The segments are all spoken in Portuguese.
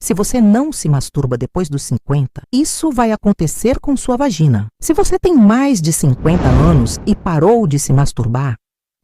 Se você não se masturba depois dos 50, isso vai acontecer com sua vagina. Se você tem mais de 50 anos e parou de se masturbar,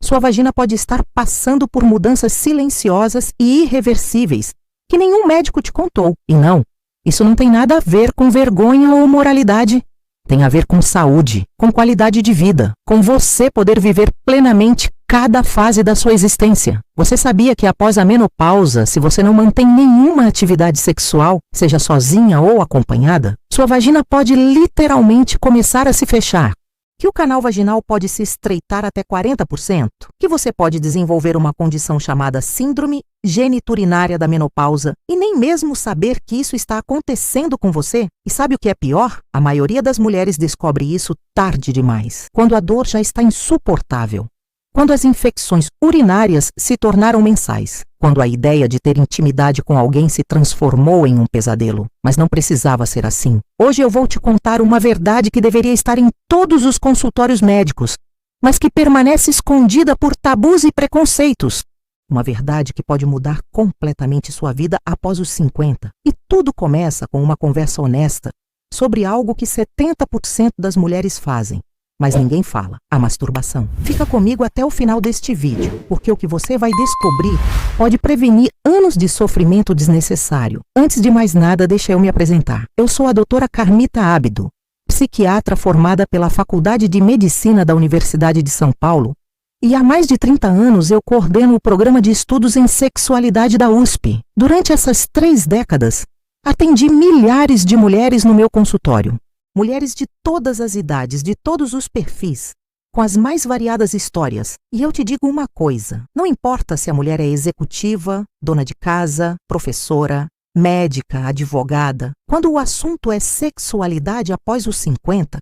sua vagina pode estar passando por mudanças silenciosas e irreversíveis que nenhum médico te contou. E não, isso não tem nada a ver com vergonha ou moralidade. Tem a ver com saúde, com qualidade de vida, com você poder viver plenamente cada fase da sua existência. Você sabia que após a menopausa, se você não mantém nenhuma atividade sexual, seja sozinha ou acompanhada, sua vagina pode literalmente começar a se fechar? Que o canal vaginal pode se estreitar até 40%? Que você pode desenvolver uma condição chamada síndrome geniturinária da menopausa e nem mesmo saber que isso está acontecendo com você? E sabe o que é pior? A maioria das mulheres descobre isso tarde demais, quando a dor já está insuportável. Quando as infecções urinárias se tornaram mensais, quando a ideia de ter intimidade com alguém se transformou em um pesadelo. Mas não precisava ser assim. Hoje eu vou te contar uma verdade que deveria estar em todos os consultórios médicos, mas que permanece escondida por tabus e preconceitos. Uma verdade que pode mudar completamente sua vida após os 50. E tudo começa com uma conversa honesta sobre algo que 70% das mulheres fazem. Mas ninguém fala, a masturbação. Fica comigo até o final deste vídeo, porque o que você vai descobrir pode prevenir anos de sofrimento desnecessário. Antes de mais nada, deixa eu me apresentar. Eu sou a doutora Carmita Ábido, psiquiatra formada pela Faculdade de Medicina da Universidade de São Paulo, e há mais de 30 anos eu coordeno o programa de estudos em sexualidade da USP. Durante essas 3 décadas, atendi milhares de mulheres no meu consultório. Mulheres de todas as idades, de todos os perfis, com as mais variadas histórias. E eu te digo uma coisa, não importa se a mulher é executiva, dona de casa, professora, médica, advogada, quando o assunto é sexualidade após os 50,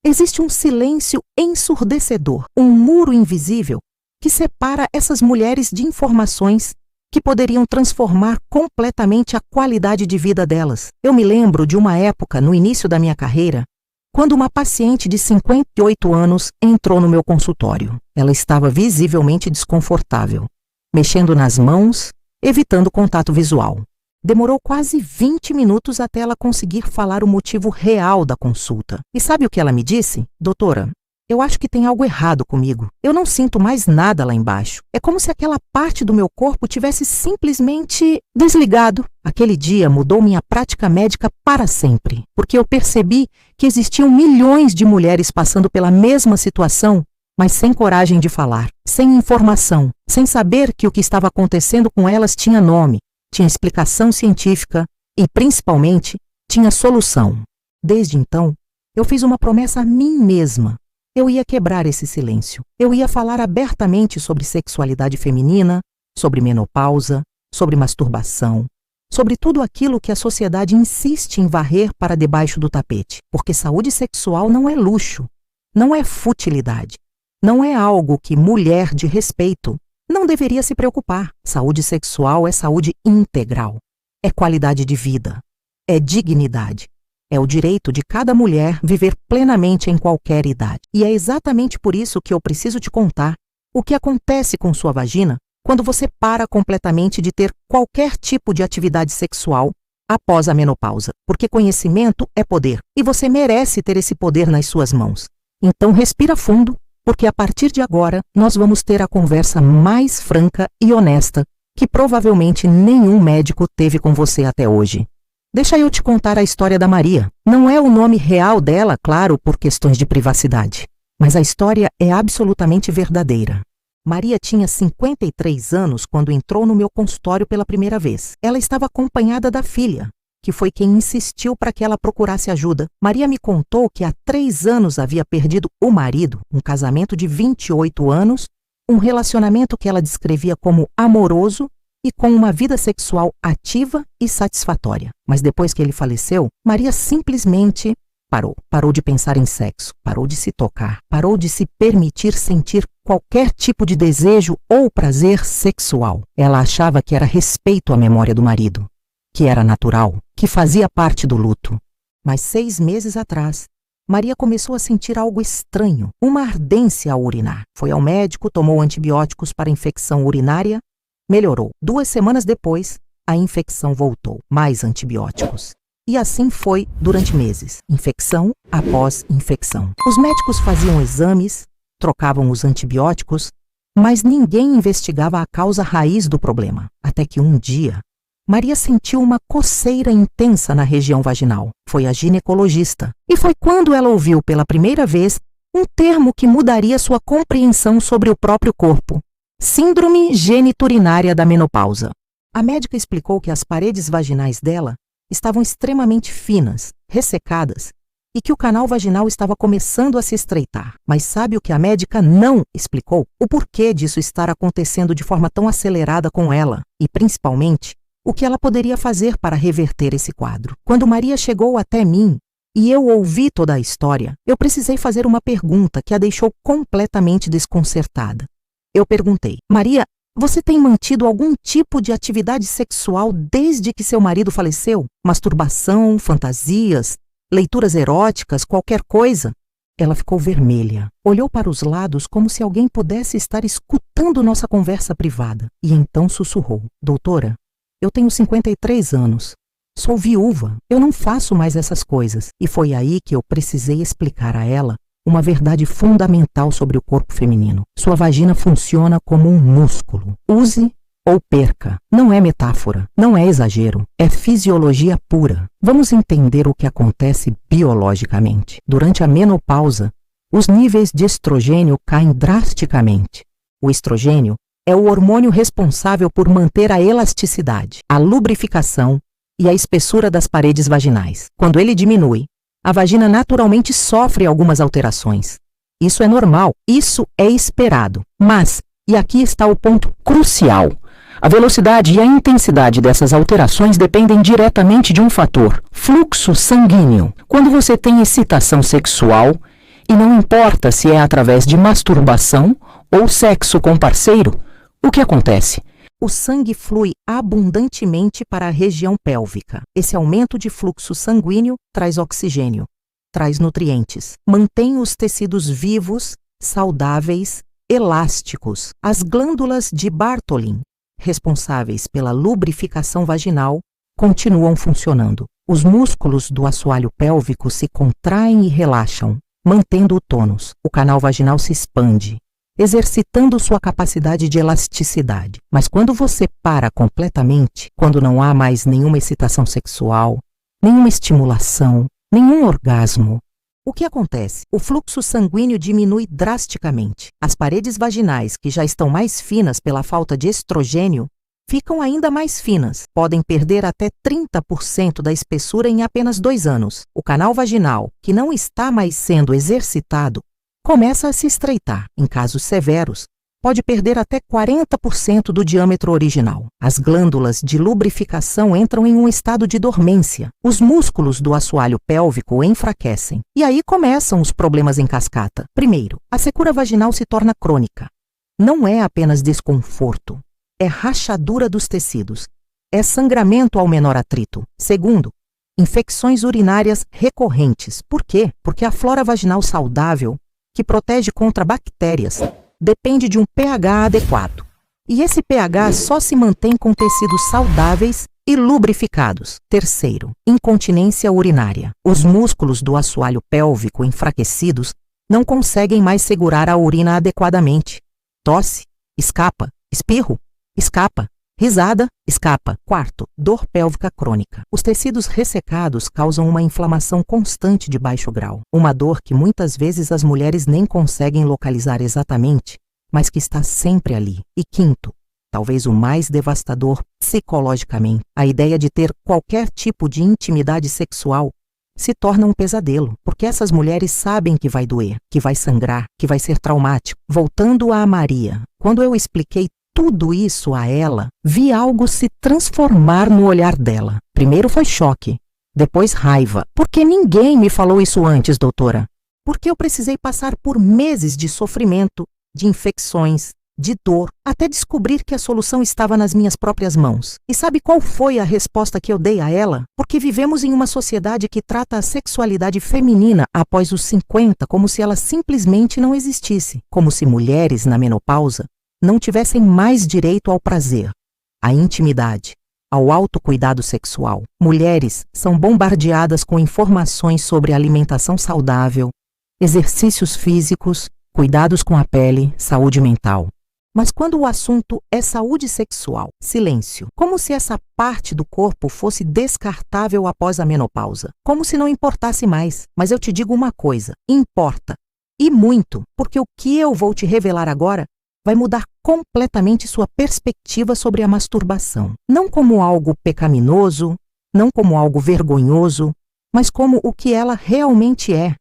existe um silêncio ensurdecedor, um muro invisível que separa essas mulheres de informações que poderiam transformar completamente a qualidade de vida delas. Eu me lembro de uma época, no início da minha carreira, quando uma paciente de 58 anos entrou no meu consultório. Ela estava visivelmente desconfortável, mexendo nas mãos, evitando contato visual. Demorou quase 20 minutos até ela conseguir falar o motivo real da consulta. E sabe o que ela me disse? Doutora, eu acho que tem algo errado comigo. Eu não sinto mais nada lá embaixo. É como se aquela parte do meu corpo tivesse simplesmente desligado. Aquele dia mudou minha prática médica para sempre, porque eu percebi que existiam milhões de mulheres passando pela mesma situação, mas sem coragem de falar, sem informação, sem saber que o que estava acontecendo com elas tinha nome, tinha explicação científica e, principalmente, tinha solução. Desde então, eu fiz uma promessa a mim mesma. Eu ia quebrar esse silêncio. Eu ia falar abertamente sobre sexualidade feminina, sobre menopausa, sobre masturbação, sobre tudo aquilo que a sociedade insiste em varrer para debaixo do tapete. Porque saúde sexual não é luxo, não é futilidade, não é algo que mulher de respeito não deveria se preocupar. Saúde sexual é saúde integral, é qualidade de vida, é dignidade. É o direito de cada mulher viver plenamente em qualquer idade. E é exatamente por isso que eu preciso te contar o que acontece com sua vagina quando você para completamente de ter qualquer tipo de atividade sexual após a menopausa. Porque conhecimento é poder e você merece ter esse poder nas suas mãos. Então respira fundo, porque a partir de agora nós vamos ter a conversa mais franca e honesta que provavelmente nenhum médico teve com você até hoje. Deixa eu te contar a história da Maria. Não é o nome real dela, claro, por questões de privacidade, mas a história é absolutamente verdadeira. Maria tinha 53 anos quando entrou no meu consultório pela primeira vez. Ela estava acompanhada da filha, que foi quem insistiu para que ela procurasse ajuda. Maria me contou que há 3 anos havia perdido o marido, um casamento de 28 anos, um relacionamento que ela descrevia como amoroso, e com uma vida sexual ativa e satisfatória. Mas depois que ele faleceu, Maria simplesmente parou de pensar em sexo, parou de se tocar, parou de se permitir sentir qualquer tipo de desejo ou prazer sexual. Ela achava que era respeito à memória do marido, que era natural, que fazia parte do luto. Mas 6 meses atrás, Maria começou a sentir algo estranho, uma ardência ao urinar. Foi ao médico, tomou antibióticos para infecção urinária, melhorou. 2 semanas depois, a infecção voltou. Mais antibióticos. E assim foi durante meses, infecção após infecção. Os médicos faziam exames, trocavam os antibióticos, mas ninguém investigava a causa raiz do problema. Até que um dia, Maria sentiu uma coceira intensa na região vaginal. Foi a ginecologista. E foi quando ela ouviu pela primeira vez um termo que mudaria sua compreensão sobre o próprio corpo: síndrome geniturinária da menopausa. A médica explicou que as paredes vaginais dela estavam extremamente finas, ressecadas, e que o canal vaginal estava começando a se estreitar. Mas sabe o que a médica não explicou? O porquê disso estar acontecendo de forma tão acelerada com ela e, principalmente, o que ela poderia fazer para reverter esse quadro. Quando Maria chegou até mim e eu ouvi toda a história, eu precisei fazer uma pergunta que a deixou completamente desconcertada. Eu perguntei: Maria, você tem mantido algum tipo de atividade sexual desde que seu marido faleceu? Masturbação, fantasias, leituras eróticas, qualquer coisa? Ela ficou vermelha, olhou para os lados como se alguém pudesse estar escutando nossa conversa privada e então sussurrou: Doutora, eu tenho 53 anos. Sou viúva, eu não faço mais essas coisas. E foi aí que eu precisei explicar a ela uma verdade fundamental sobre o corpo feminino. Sua vagina funciona como um músculo. Use ou perca. Não é metáfora, não é exagero, é fisiologia pura. Vamos entender o que acontece biologicamente. Durante a menopausa, os níveis de estrogênio caem drasticamente. O estrogênio é o hormônio responsável por manter a elasticidade, a lubrificação e a espessura das paredes vaginais. Quando ele diminui, a vagina naturalmente sofre algumas alterações. Isso é normal, isso é esperado. Mas, e aqui está o ponto crucial, a velocidade e a intensidade dessas alterações dependem diretamente de um fator: fluxo sanguíneo. Quando você tem excitação sexual, e não importa se é através de masturbação ou sexo com parceiro, o que acontece? O sangue flui abundantemente para a região pélvica. Esse aumento de fluxo sanguíneo traz oxigênio, traz nutrientes, mantém os tecidos vivos, saudáveis, elásticos. As glândulas de Bartholin, responsáveis pela lubrificação vaginal, continuam funcionando. Os músculos do assoalho pélvico se contraem e relaxam, mantendo o tônus. O canal vaginal se expande, exercitando sua capacidade de elasticidade. Mas quando você para completamente, quando não há mais nenhuma excitação sexual, nenhuma estimulação, nenhum orgasmo, o que acontece? O fluxo sanguíneo diminui drasticamente. As paredes vaginais, que já estão mais finas pela falta de estrogênio, ficam ainda mais finas. Podem perder até 30% da espessura em apenas 2 anos. O canal vaginal, que não está mais sendo exercitado, começa a se estreitar. Em casos severos, pode perder até 40% do diâmetro original. As glândulas de lubrificação entram em um estado de dormência. Os músculos do assoalho pélvico enfraquecem. E aí começam os problemas em cascata. Primeiro, a secura vaginal se torna crônica. Não é apenas desconforto, é rachadura dos tecidos, é sangramento ao menor atrito. Segundo, infecções urinárias recorrentes. Por quê? Porque a flora vaginal saudável, que protege contra bactérias, depende de um pH adequado. E esse pH só se mantém com tecidos saudáveis e lubrificados. Terceiro, incontinência urinária. Os músculos do assoalho pélvico enfraquecidos não conseguem mais segurar a urina adequadamente. Tosse, escapa. Espirro, escapa. Risada, escapa. Quarto, dor pélvica crônica. Os tecidos ressecados causam uma inflamação constante de baixo grau. Uma dor que muitas vezes as mulheres nem conseguem localizar exatamente, mas que está sempre ali. E quinto, talvez o mais devastador psicologicamente, a ideia de ter qualquer tipo de intimidade sexual se torna um pesadelo, porque essas mulheres sabem que vai doer, que vai sangrar, que vai ser traumático. Voltando a Maria, quando eu expliquei tudo isso a ela, vi algo se transformar no olhar dela. Primeiro foi choque, depois raiva. Por que ninguém me falou isso antes, doutora? Porque eu precisei passar por meses de sofrimento, de infecções, de dor, até descobrir que a solução estava nas minhas próprias mãos. E sabe qual foi a resposta que eu dei a ela? Porque vivemos em uma sociedade que trata a sexualidade feminina após os 50 como se ela simplesmente não existisse, como se mulheres na menopausa não tivessem mais direito ao prazer, à intimidade, ao autocuidado sexual. Mulheres são bombardeadas com informações sobre alimentação saudável, exercícios físicos, cuidados com a pele, saúde mental. Mas quando o assunto é saúde sexual, silêncio. Como se essa parte do corpo fosse descartável após a menopausa. Como se não importasse mais. Mas eu te digo uma coisa, importa. E muito, porque o que eu vou te revelar agora vai mudar completamente sua perspectiva sobre a masturbação. Não como algo pecaminoso, não como algo vergonhoso, mas como o que ela realmente é.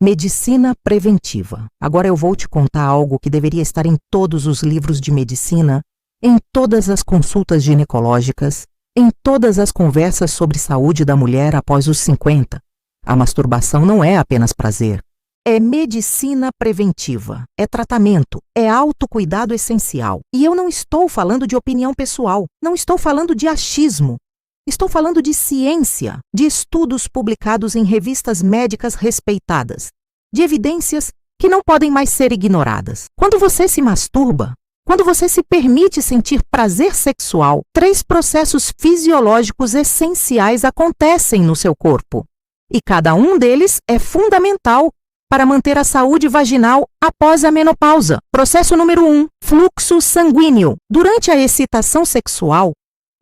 Medicina preventiva. Agora eu vou te contar algo que deveria estar em todos os livros de medicina, em todas as consultas ginecológicas, em todas as conversas sobre saúde da mulher após os 50. A masturbação não é apenas prazer. É medicina preventiva, é tratamento, é autocuidado essencial. E eu não estou falando de opinião pessoal, não estou falando de achismo. Estou falando de ciência, de estudos publicados em revistas médicas respeitadas, de evidências que não podem mais ser ignoradas. Quando você se masturba, quando você se permite sentir prazer sexual, 3 processos fisiológicos essenciais acontecem no seu corpo. E cada um deles é fundamental para manter a saúde vaginal após a menopausa. Processo número 1, fluxo sanguíneo. Durante a excitação sexual,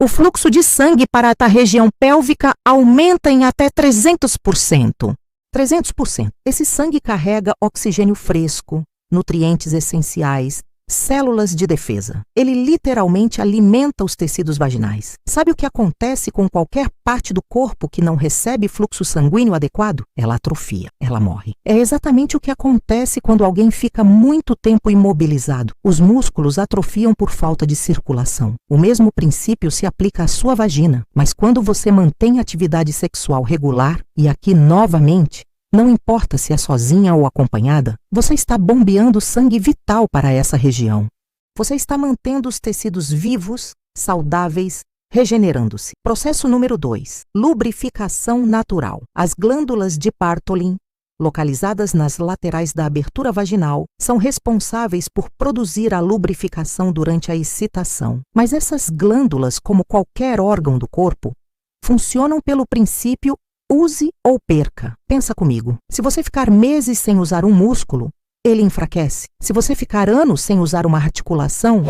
o fluxo de sangue para a região pélvica aumenta em até 300%. 300%. Esse sangue carrega oxigênio fresco, nutrientes essenciais, células de defesa. Ele literalmente alimenta os tecidos vaginais. Sabe o que acontece com qualquer parte do corpo que não recebe fluxo sanguíneo adequado? Ela atrofia, ela morre. É exatamente o que acontece quando alguém fica muito tempo imobilizado. Os músculos atrofiam por falta de circulação. O mesmo princípio se aplica à sua vagina, mas quando você mantém atividade sexual regular, e aqui novamente, não importa se é sozinha ou acompanhada, você está bombeando sangue vital para essa região. Você está mantendo os tecidos vivos, saudáveis, regenerando-se. Processo número 2. Lubrificação natural. As glândulas de Bartholin, localizadas nas laterais da abertura vaginal, são responsáveis por produzir a lubrificação durante a excitação. Mas essas glândulas, como qualquer órgão do corpo, funcionam pelo princípio use ou perca. Pensa comigo. Se você ficar meses sem usar um músculo, ele enfraquece. Se você ficar anos sem usar uma articulação,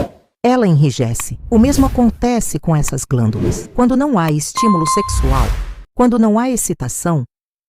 ela enrijece. O mesmo acontece com essas glândulas. Quando não há estímulo sexual, quando não há excitação,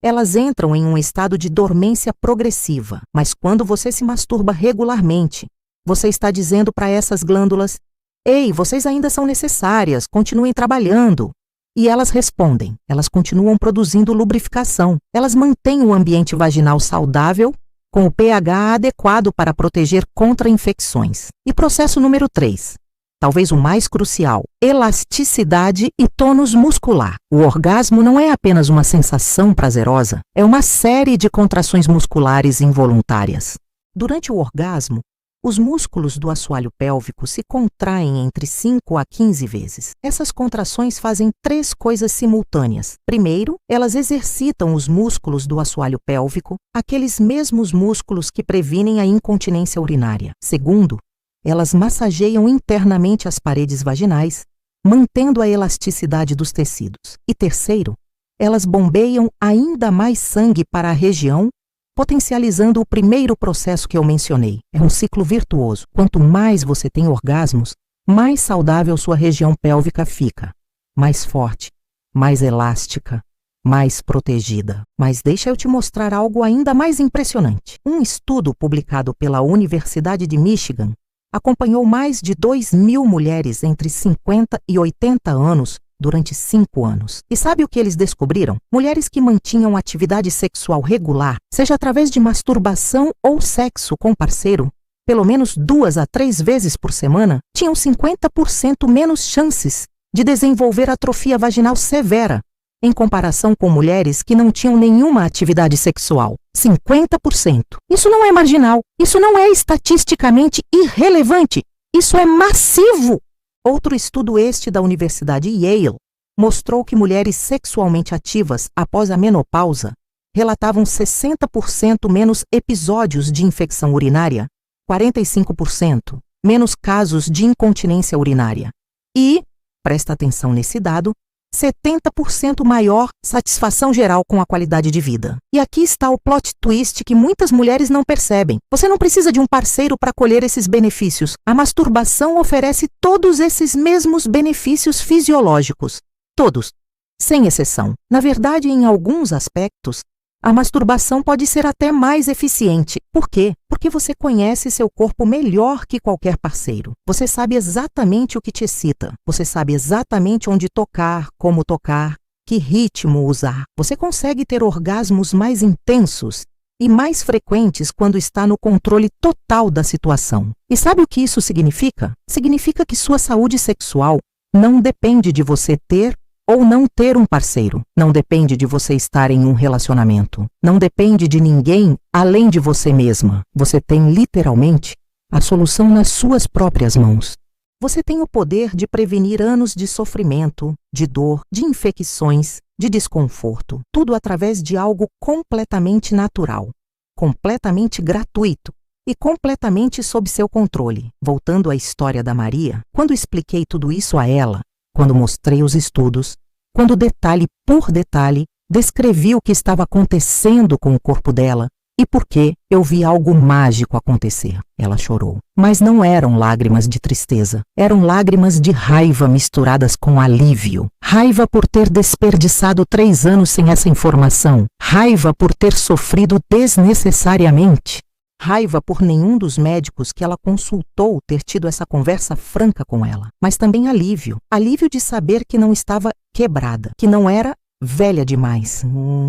elas entram em um estado de dormência progressiva. Mas quando você se masturba regularmente, você está dizendo para essas glândulas: "Ei, vocês ainda são necessárias, continuem trabalhando." E elas respondem, elas continuam produzindo lubrificação. Elas mantêm o ambiente vaginal saudável, com o pH adequado para proteger contra infecções. E processo número 3, talvez o mais crucial, elasticidade e tônus muscular. O orgasmo não é apenas uma sensação prazerosa, é uma série de contrações musculares involuntárias. Durante o orgasmo, os músculos do assoalho pélvico se contraem entre 5 a 15 vezes. Essas contrações fazem 3 coisas simultâneas. Primeiro, elas exercitam os músculos do assoalho pélvico, aqueles mesmos músculos que previnem a incontinência urinária. Segundo, elas massageiam internamente as paredes vaginais, mantendo a elasticidade dos tecidos. E terceiro, elas bombeiam ainda mais sangue para a região, potencializando o primeiro processo que eu mencionei. É um ciclo virtuoso. Quanto mais você tem orgasmos, mais saudável sua região pélvica fica, mais forte, mais elástica, mais protegida. Mas deixa eu te mostrar algo ainda mais impressionante. Um estudo publicado pela Universidade de Michigan acompanhou mais de 2.000 mulheres entre 50 e 80 anos durante 5 anos. E sabe o que eles descobriram? Mulheres que mantinham atividade sexual regular, seja através de masturbação ou sexo com parceiro, pelo menos 2 a 3 vezes por semana, tinham 50% menos chances de desenvolver atrofia vaginal severa, em comparação com mulheres que não tinham nenhuma atividade sexual. 50%. Isso não é marginal. Isso não é estatisticamente irrelevante. Isso é massivo. Outro estudo da Universidade Yale mostrou que mulheres sexualmente ativas após a menopausa relatavam 60% menos episódios de infecção urinária, 45% menos casos de incontinência urinária e presta atenção nesse dado, 70% maior satisfação geral com a qualidade de vida. E aqui está o plot twist que muitas mulheres não percebem. Você não precisa de um parceiro para colher esses benefícios. A masturbação oferece todos esses mesmos benefícios fisiológicos. Todos, sem exceção. Na verdade, em alguns aspectos, a masturbação pode ser até mais eficiente. Por quê? Porque você conhece seu corpo melhor que qualquer parceiro. Você sabe exatamente o que te excita. Você sabe exatamente onde tocar, como tocar, que ritmo usar. Você consegue ter orgasmos mais intensos e mais frequentes quando está no controle total da situação. E sabe o que isso significa? Significa que sua saúde sexual não depende de você ter ou não ter um parceiro. Não depende de você estar em um relacionamento. Não depende de ninguém além de você mesma. Você tem, literalmente, a solução nas suas próprias mãos. Você tem o poder de prevenir anos de sofrimento, de dor, de infecções, de desconforto. Tudo através de algo completamente natural, completamente gratuito e completamente sob seu controle. Voltando à história da Maria, quando expliquei tudo isso a ela, quando mostrei os estudos, quando detalhe por detalhe descrevi o que estava acontecendo com o corpo dela e por que eu vi algo mágico acontecer. Ela chorou. Mas não eram lágrimas de tristeza, eram lágrimas de raiva misturadas com alívio. Raiva por ter desperdiçado 3 anos sem essa informação. Raiva por ter sofrido desnecessariamente. Raiva por nenhum dos médicos que ela consultou ter tido essa conversa franca com ela. Mas também alívio. Alívio de saber que não estava quebrada, que não era velha demais,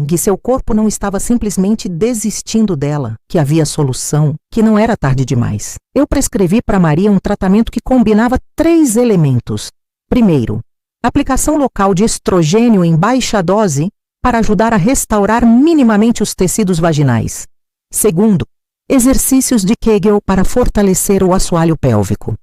que seu corpo não estava simplesmente desistindo dela, que havia solução, que não era tarde demais. Eu prescrevi para Maria um tratamento que combinava 3 elementos. Primeiro, aplicação local de estrogênio em baixa dose para ajudar a restaurar minimamente os tecidos vaginais. Segundo, exercícios de Kegel para fortalecer o assoalho pélvico.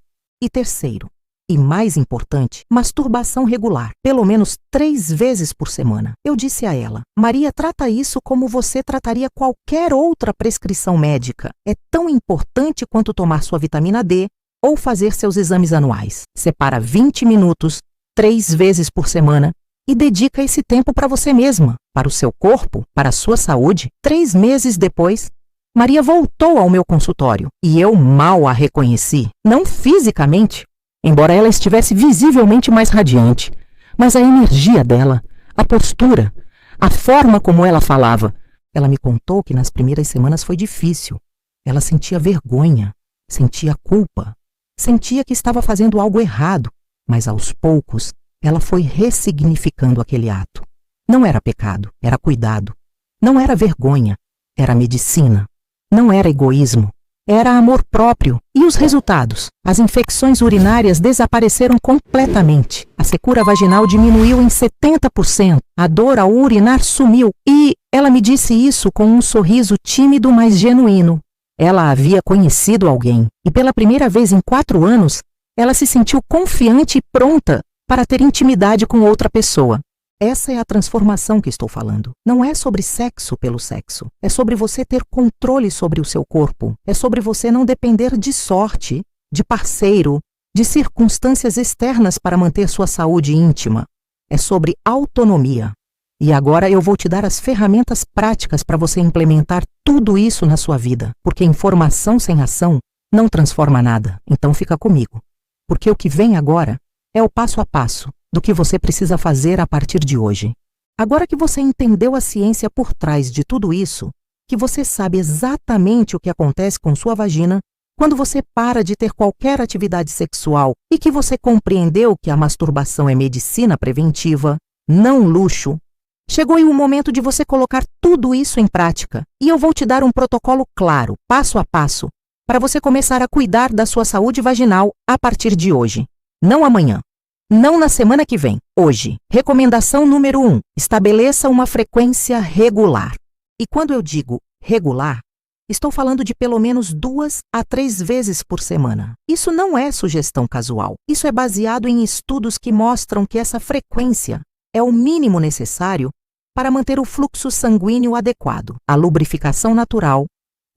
E terceiro, e mais importante, masturbação regular, pelo menos 3 vezes por semana. Eu disse a ela, Maria, trata isso como você trataria qualquer outra prescrição médica. É tão importante quanto tomar sua vitamina D ou fazer seus exames anuais. Separa 20 minutos, 3 vezes por semana, e dedica esse tempo para você mesma, para o seu corpo, para a sua saúde. 3 meses depois, Maria voltou ao meu consultório e eu mal a reconheci, não fisicamente, embora ela estivesse visivelmente mais radiante, mas a energia dela, a postura, a forma como ela falava. Ela me contou que nas primeiras semanas foi difícil. Ela sentia vergonha, sentia culpa, sentia que estava fazendo algo errado, mas aos poucos ela foi ressignificando aquele ato. Não era pecado, era cuidado. Não era vergonha, era medicina. Não era egoísmo, era amor próprio. E os resultados? As infecções urinárias desapareceram completamente. A secura vaginal diminuiu em 70%. A dor ao urinar sumiu. E ela me disse isso com um sorriso tímido, mas genuíno. Ela havia conhecido alguém. E pela primeira vez em 4 anos, ela se sentiu confiante e pronta para ter intimidade com outra pessoa. Essa é a transformação que estou falando. Não é sobre sexo pelo sexo. É sobre você ter controle sobre o seu corpo. É sobre você não depender de sorte, de parceiro, de circunstâncias externas para manter sua saúde íntima. É sobre autonomia. E agora eu vou te dar as ferramentas práticas para você implementar tudo isso na sua vida. Porque informação sem ação não transforma nada. Então fica comigo. Porque o que vem agora é o passo a passo do que você precisa fazer a partir de hoje. Agora que você entendeu a ciência por trás de tudo isso, que você sabe exatamente o que acontece com sua vagina quando você para de ter qualquer atividade sexual e que você compreendeu que a masturbação é medicina preventiva, não luxo, chegou aí o momento de você colocar tudo isso em prática. E eu vou te dar um protocolo claro, passo a passo, para você começar a cuidar da sua saúde vaginal a partir de hoje. Não amanhã. Não na semana que vem, hoje. Recomendação número 1. Estabeleça uma frequência regular. E quando eu digo regular, estou falando de pelo menos 2 a 3 vezes por semana. Isso não é sugestão casual. Isso é baseado em estudos que mostram que essa frequência é o mínimo necessário para manter o fluxo sanguíneo adequado, a lubrificação natural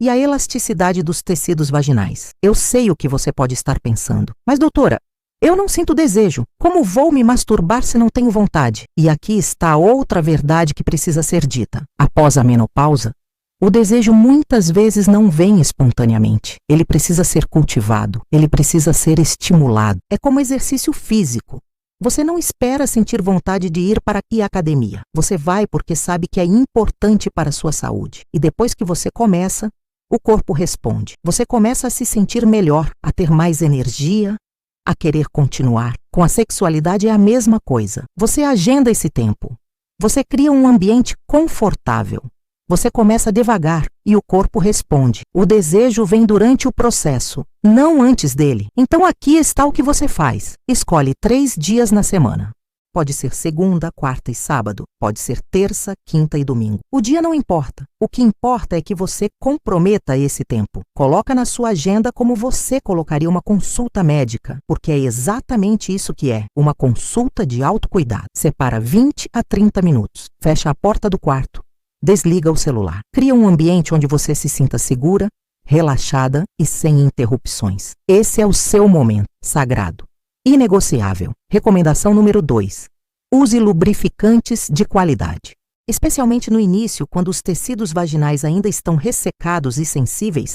e a elasticidade dos tecidos vaginais. Eu sei o que você pode estar pensando. Mas, doutora, Eu não sinto desejo. Como vou me masturbar se não tenho vontade? E aqui está outra verdade que precisa ser dita. Após a menopausa, o desejo muitas vezes não vem espontaneamente. Ele precisa ser cultivado, ele precisa ser estimulado. É como exercício físico. Você não espera sentir vontade de ir para a academia. Você vai porque sabe que é importante para a sua saúde. E depois que você começa, o corpo responde. Você começa a se sentir melhor, a ter mais energia, a querer continuar. Com a sexualidade é a mesma coisa. Você agenda esse tempo. Você cria um ambiente confortável. Você começa devagar e o corpo responde. O desejo vem durante o processo, não antes dele. Então aqui está o que você faz. Escolhe 3 dias na semana. Pode ser segunda, quarta e sábado. Pode ser terça, quinta e domingo. O dia não importa. O que importa é que você comprometa esse tempo. Coloca na sua agenda como você colocaria uma consulta médica, porque é exatamente isso que é, uma consulta de autocuidado. Separa 20 a 30 minutos. Fecha a porta do quarto. Desliga o celular. Cria um ambiente onde você se sinta segura, relaxada e sem interrupções. Esse é o seu momento sagrado. Inegociável. Recomendação número 2. Use lubrificantes de qualidade. Especialmente no início, quando os tecidos vaginais ainda estão ressecados e sensíveis,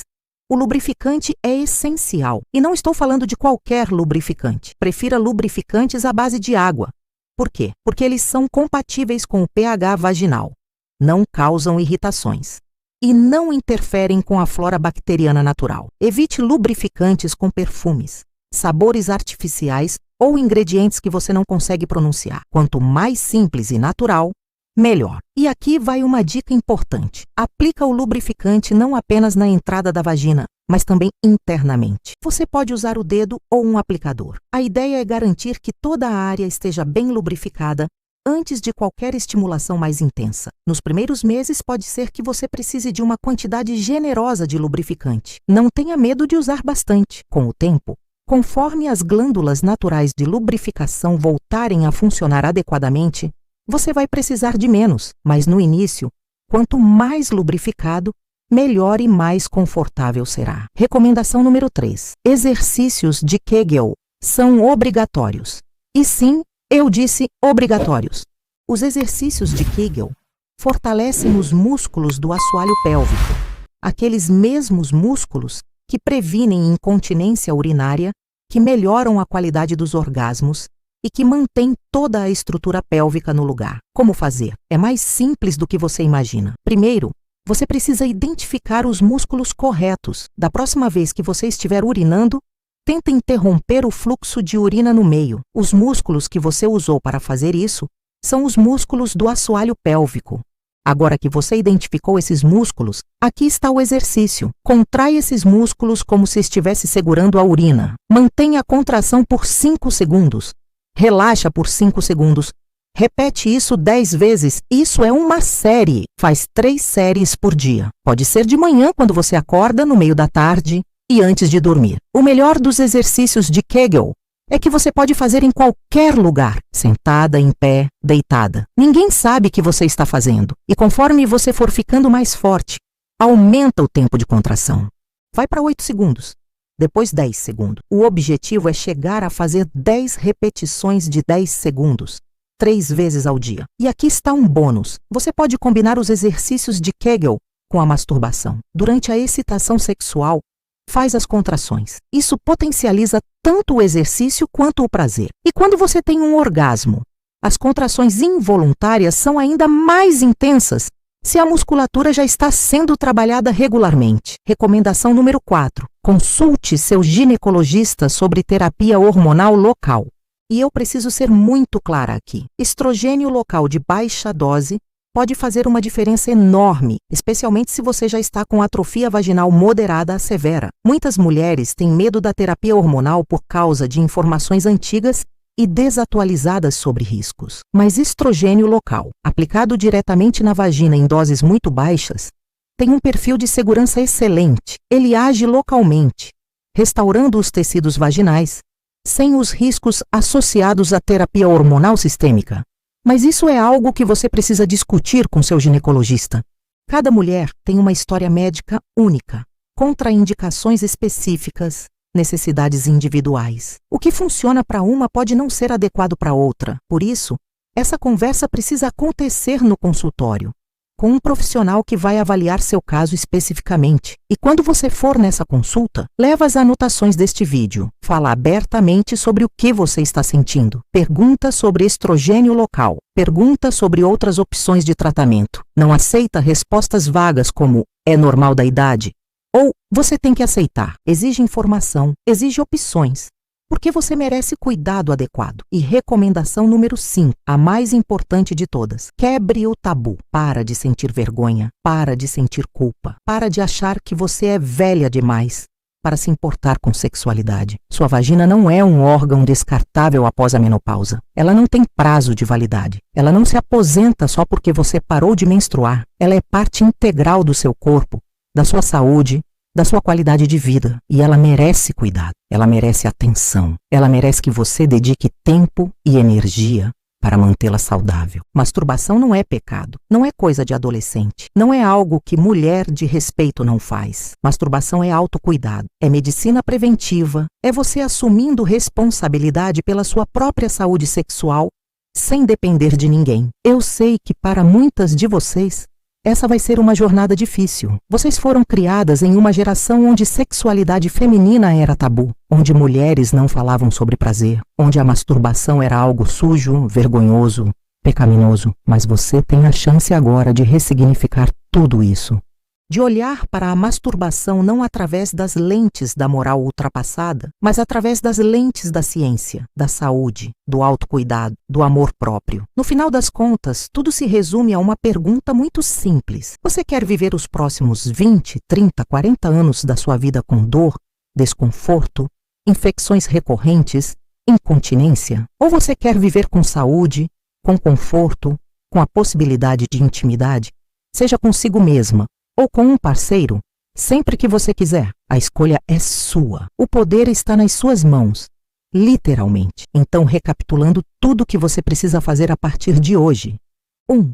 o lubrificante é essencial. E não estou falando de qualquer lubrificante. Prefira lubrificantes à base de água. Por quê? Porque eles são compatíveis com o pH vaginal. Não causam irritações e não interferem com a flora bacteriana natural. Evite lubrificantes com perfumes, sabores artificiais ou ingredientes que você não consegue pronunciar. Quanto mais simples e natural, melhor. E aqui vai uma dica importante. Aplica o lubrificante não apenas na entrada da vagina, mas também internamente. Você pode usar o dedo ou um aplicador. A ideia é garantir que toda a área esteja bem lubrificada antes de qualquer estimulação mais intensa. Nos primeiros meses, pode ser que você precise de uma quantidade generosa de lubrificante. Não tenha medo de usar bastante. Com o tempo, conforme as glândulas naturais de lubrificação voltarem a funcionar adequadamente, você vai precisar de menos. Mas no início, quanto mais lubrificado, melhor e mais confortável será. Recomendação número 3. Exercícios de Kegel são obrigatórios. E sim, eu disse obrigatórios. Os exercícios de Kegel fortalecem os músculos do assoalho pélvico, aqueles mesmos músculos que previnem incontinência urinária, que melhoram a qualidade dos orgasmos e que mantêm toda a estrutura pélvica no lugar. Como fazer? É mais simples do que você imagina. Primeiro, você precisa identificar os músculos corretos. Da próxima vez que você estiver urinando, tenta interromper o fluxo de urina no meio. Os músculos que você usou para fazer isso são os músculos do assoalho pélvico. Agora que você identificou esses músculos, aqui está o exercício. Contrai esses músculos como se estivesse segurando a urina. Mantenha a contração por 5 segundos. Relaxa por 5 segundos. Repete isso 10 vezes. Isso é uma série. Faz 3 séries por dia. Pode ser de manhã, quando você acorda, no meio da tarde e antes de dormir. O melhor dos exercícios de Kegel é que você pode fazer em qualquer lugar, sentada, em pé, deitada. Ninguém sabe que você está fazendo. E conforme você for ficando mais forte, aumenta o tempo de contração. Vai para 8 segundos, depois 10 segundos. O objetivo é chegar a fazer 10 repetições de 10 segundos, 3 vezes ao dia. E aqui está um bônus. Você pode combinar os exercícios de Kegel com a masturbação. Durante a excitação sexual, faz as contrações. Isso potencializa tanto o exercício quanto o prazer. E quando você tem um orgasmo, as contrações involuntárias são ainda mais intensas se a musculatura já está sendo trabalhada regularmente. Recomendação número 4. Consulte seu ginecologista sobre terapia hormonal local. E eu preciso ser muito clara aqui. Estrogênio local de baixa dose pode fazer uma diferença enorme, especialmente se você já está com atrofia vaginal moderada a severa. Muitas mulheres têm medo da terapia hormonal por causa de informações antigas e desatualizadas sobre riscos. Mas estrogênio local, aplicado diretamente na vagina em doses muito baixas, tem um perfil de segurança excelente. Ele age localmente, restaurando os tecidos vaginais, sem os riscos associados à terapia hormonal sistêmica. Mas isso é algo que você precisa discutir com seu ginecologista. Cada mulher tem uma história médica única, contraindicações específicas, necessidades individuais. O que funciona para uma pode não ser adequado para outra. Por isso, essa conversa precisa acontecer no consultório, com um profissional que vai avaliar seu caso especificamente. E quando você for nessa consulta, leva as anotações deste vídeo. Fala abertamente sobre o que você está sentindo. Pergunta sobre estrogênio local. Pergunta sobre outras opções de tratamento. Não aceita respostas vagas como "é normal da idade" ou "você tem que aceitar". Exige informação, exige opções. Porque você merece cuidado adequado. E recomendação número 5, a mais importante de todas. Quebre o tabu. Para de sentir vergonha. Para de sentir culpa. Para de achar que você é velha demais para se importar com sexualidade. Sua vagina não é um órgão descartável após a menopausa. Ela não tem prazo de validade. Ela não se aposenta só porque você parou de menstruar. Ela é parte integral do seu corpo, da sua saúde, da sua qualidade de vida. E ela merece cuidado, ela merece atenção, ela merece que você dedique tempo e energia para mantê-la saudável. Masturbação não é pecado, não é coisa de adolescente, não é algo que mulher de respeito não faz. Masturbação é autocuidado, é medicina preventiva, é você assumindo responsabilidade pela sua própria saúde sexual sem depender de ninguém. Eu sei que para muitas de vocês, essa vai ser uma jornada difícil. Vocês foram criadas em uma geração onde sexualidade feminina era tabu, onde mulheres não falavam sobre prazer, onde a masturbação era algo sujo, vergonhoso, pecaminoso. Mas você tem a chance agora de ressignificar tudo isso. De olhar para a masturbação não através das lentes da moral ultrapassada, mas através das lentes da ciência, da saúde, do autocuidado, do amor próprio. No final das contas, tudo se resume a uma pergunta muito simples. Você quer viver os próximos 20, 30, 40 anos da sua vida com dor, desconforto, infecções recorrentes, incontinência? Ou você quer viver com saúde, com conforto, com a possibilidade de intimidade, seja consigo mesma, ou com um parceiro, sempre que você quiser? A escolha é sua. O poder está nas suas mãos, literalmente. Então, recapitulando tudo o que você precisa fazer a partir de hoje. 1.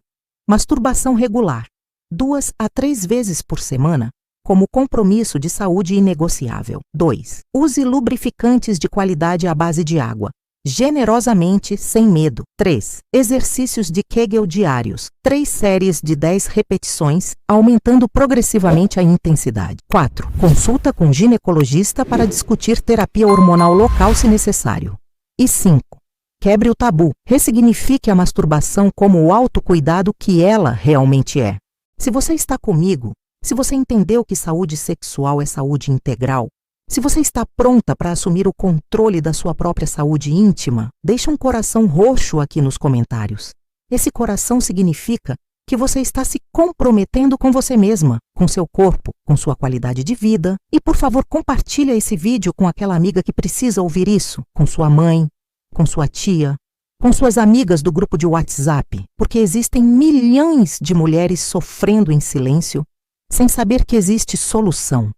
Masturbação regular, 2 a 3 vezes por semana, como compromisso de saúde inegociável. 2. Use lubrificantes de qualidade à base de água, generosamente, sem medo. 3. Exercícios de Kegel diários. 3 séries de 10 repetições, aumentando progressivamente a intensidade. 4. Consulta com ginecologista para discutir terapia hormonal local se necessário. E 5. Quebre o tabu. Ressignifique a masturbação como o autocuidado que ela realmente é. Se você está comigo, se você entendeu que saúde sexual é saúde integral, se você está pronta para assumir o controle da sua própria saúde íntima, deixa um coração roxo aqui nos comentários. Esse coração significa que você está se comprometendo com você mesma, com seu corpo, com sua qualidade de vida. E, por favor, compartilha esse vídeo com aquela amiga que precisa ouvir isso, com sua mãe, com sua tia, com suas amigas do grupo de WhatsApp, porque existem milhões de mulheres sofrendo em silêncio, sem saber que existe solução,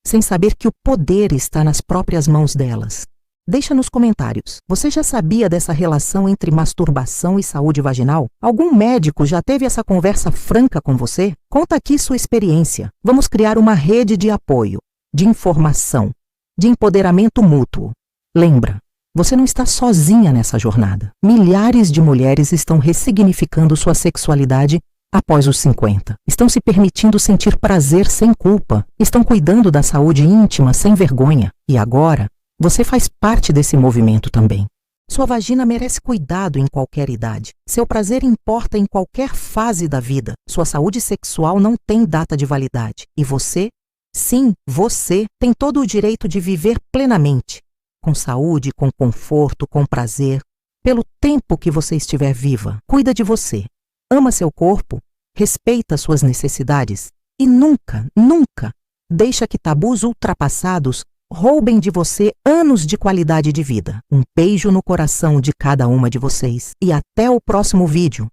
sem saber que o poder está nas próprias mãos delas. Deixa nos comentários. Você já sabia dessa relação entre masturbação e saúde vaginal? Algum médico já teve essa conversa franca com você? Conta aqui sua experiência. Vamos criar uma rede de apoio, de informação, de empoderamento mútuo. Lembra, você não está sozinha nessa jornada. Milhares de mulheres estão ressignificando sua sexualidade após os 50. Estão se permitindo sentir prazer sem culpa. Estão cuidando da saúde íntima sem vergonha. E agora, você faz parte desse movimento também. Sua vagina merece cuidado em qualquer idade. Seu prazer importa em qualquer fase da vida. Sua saúde sexual não tem data de validade. E você, sim, você, tem todo o direito de viver plenamente, com saúde, com conforto, com prazer, pelo tempo que você estiver viva. Cuida de você. Ama seu corpo, respeita suas necessidades e nunca, nunca deixa que tabus ultrapassados roubem de você anos de qualidade de vida. Um beijo no coração de cada uma de vocês e até o próximo vídeo.